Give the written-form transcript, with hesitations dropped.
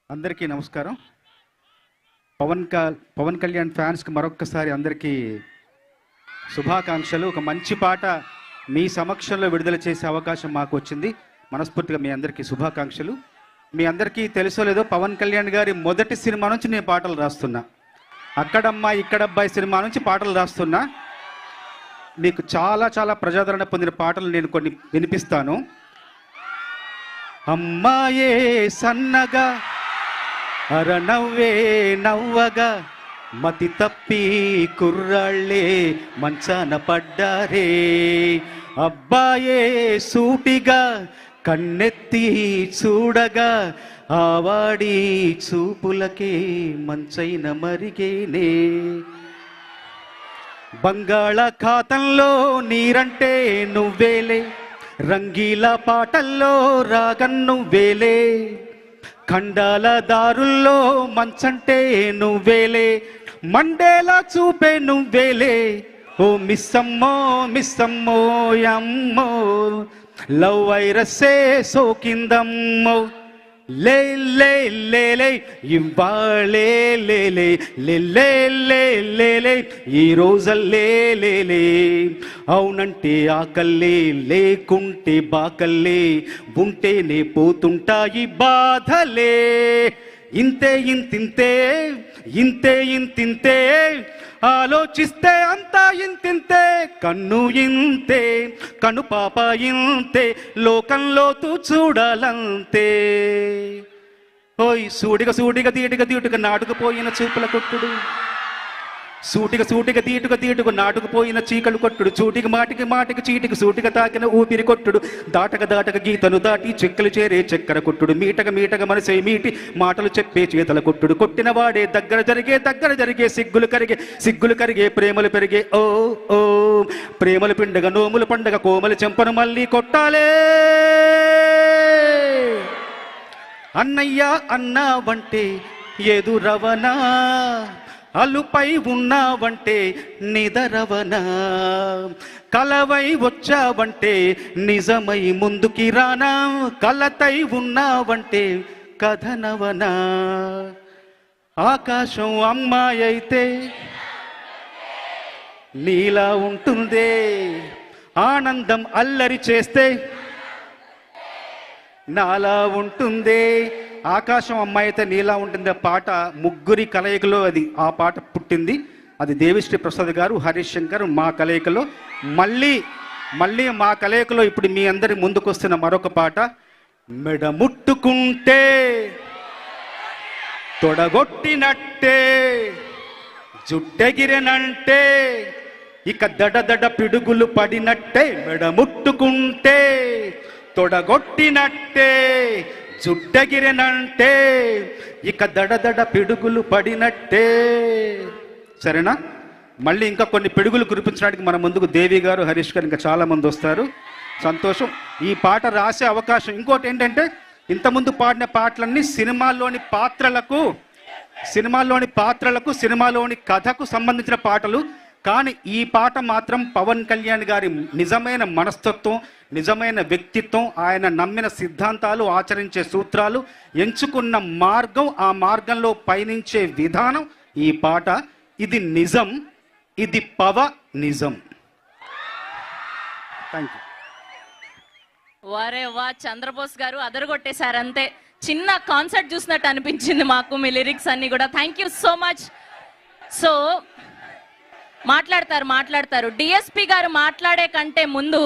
అందరికీ నమస్కారం. పవన్ కళ్యాణ్ ఫ్యాన్స్కి మరొక్కసారి అందరికీ శుభాకాంక్షలు. ఒక మంచి పాట మీ సమక్షంలో విడుదల చేసే అవకాశం మాకు వచ్చింది. మనస్ఫూర్తిగా మీ అందరికీ శుభాకాంక్షలు. మీ అందరికీ తెలుసో లేదో, పవన్ కళ్యాణ్ గారి మొదటి సినిమా నుంచి నేను పాటలు రాస్తున్నా. అక్కడమ్మా ఇక్కడబ్బాయి సినిమా నుంచి పాటలు రాస్తున్నా. మీకు చాలా చాలా ప్రజాదరణ పొందిన పాటలు నేను కొన్ని వినిపిస్తాను. అమ్మాయే సన్నగా అరనవ్వే నవ్వగా మతి తప్పి కుర్రాళ్ళే మంచాన పడ్డారే. అబ్బాయే సూటిగా కన్నెత్తి చూడగా ఆవాడి చూపులకే మంచైన మరిగేనే. బంగాళాఖాతంలో నీరంటే నువ్వేలే, రంగీల పాటల్లో రాగన్ను వేలే, ఖండాల దారుల్లో మంచంటే నువ్వేలే, మండేలా చూపే నువ్వేలే. ఓ మిస్సమ్మో మిస్సమ్మో యమ్మో, లవ్ వైరస్సే సోకిందమ్మో. లే లే లే లే ఇవ్వాళే లే లే లే లే లే లే ఈ రోజల్లే లే లే. అవునంటే ఆకల్లే, లేకుంటే బాకల్లే, ఉంటేనే పోతుంటాయి బాధలే. ఇంతే ఇంతింతే ఇంతే ఇంతింతే, ఆలోచిస్తే అంతా ఇంతింతే. కన్ను ఇంతే కను పాప ఇంతే, లోకంలో తూ చూడాలంతే. ఓయ్ సూటిగా సూటిగా తీటుగా తీటుగా నాటుకుపోయిన చూపుల కొట్టుడు, సూటిగా సూటిగా తీటుగా తీటుగా నాటుకుపోయిన చీకలు కొట్టుడు, చూటికి మాటికి మాటికి చీటికి సూటిగా తాకిన ఊపిరి కొట్టుడు, దాటక దాటక గీతను దాటి చెక్కలు చేరే చక్కెర కొట్టుడు, మీటక మీటక మనసే మీటి మాటలు చెప్పే చేతల కొట్టుడు, కొట్టిన వాడే దగ్గర జరిగే సిగ్గులు కరిగే ప్రేమలు పెరిగే. ఓ ఓ ప్రేమలు పిండగ నోములు పండగ కోమలు చెంపను మళ్ళీ కొట్టాలే. అన్నయ్య అన్నావంటే ఎదురవనా, అలుపై ఉన్నావంటే నిదరవనా, కలవై వచ్చావంటే నిజమై ముందుకి రానా, కలతై ఉన్నావంటే కథనవనా. ఆకాశం అమ్మాయి అయితే నీలా ఉంటుందే, ఆనందం అల్లరి చేస్తే నాలా ఉంటుందే. ఆకాశం అమ్మాయి అయితే నీలా ఉంటుంది పాట ముగ్గురి కలయికలో అది ఆ పాట పుట్టింది. అది దేవిశ్రీ ప్రసాద్ గారు, హరీష్ శంకర్ మా కలయికలో. మళ్ళీ మా కలయికలో ఇప్పుడు మీ అందరి ముందుకు వస్తున్న మరొక పాట. మెడ ముట్టుకుంటే తొడగొట్టినట్టే, జుట్టెగిరెనంటే ఇక దడ పిడుగులు పడినట్టే. మెడ ముట్టుకుంటే తొడగొట్టినట్టే, జుట్టెగిరెనంటే ఇక దడ పిడుగులు పడినట్టే. సరేనా? మళ్ళీ ఇంకా కొన్ని పిడుగులు కురిపించడానికి మన ముందుకు దేవి గారు, హరీష్ గారు, ఇంకా చాలా మంది వస్తారు. సంతోషం. ఈ పాట రాసే అవకాశం. ఇంకోటి ఏంటంటే, ఇంతకుముందు పాడిన పాటలన్నీ సినిమాల్లోని పాత్రలకు సినిమాలోని కథకు సంబంధించిన పాటలు. కానీ ఈ పాట మాత్రం పవన్ కళ్యాణ్ గారి నిజమైన మనస్తత్వం, నిజమైన వ్యక్తిత్వం, ఆయన నమ్మిన సిద్ధాంతాలు, ఆచరించే సూత్రాలు, ఎంచుకున్న మార్గం, ఆ మార్గంలో పయనించే విధానం ఈ పాట. ఇది నిజం, ఇది నిజం. Thank you. వారే వా, చంద్రబోస్ గారు అదరగొట్టేశారు అంతే. చిన్న కాన్సర్ట్ చూసినట్టు అనిపించింది మాకు మీ లిరిక్స్ అన్ని కూడా. Thank you so much. So మాట్లాడతారు డిఎస్పి గారు మాట్లాడే కంటే ముందు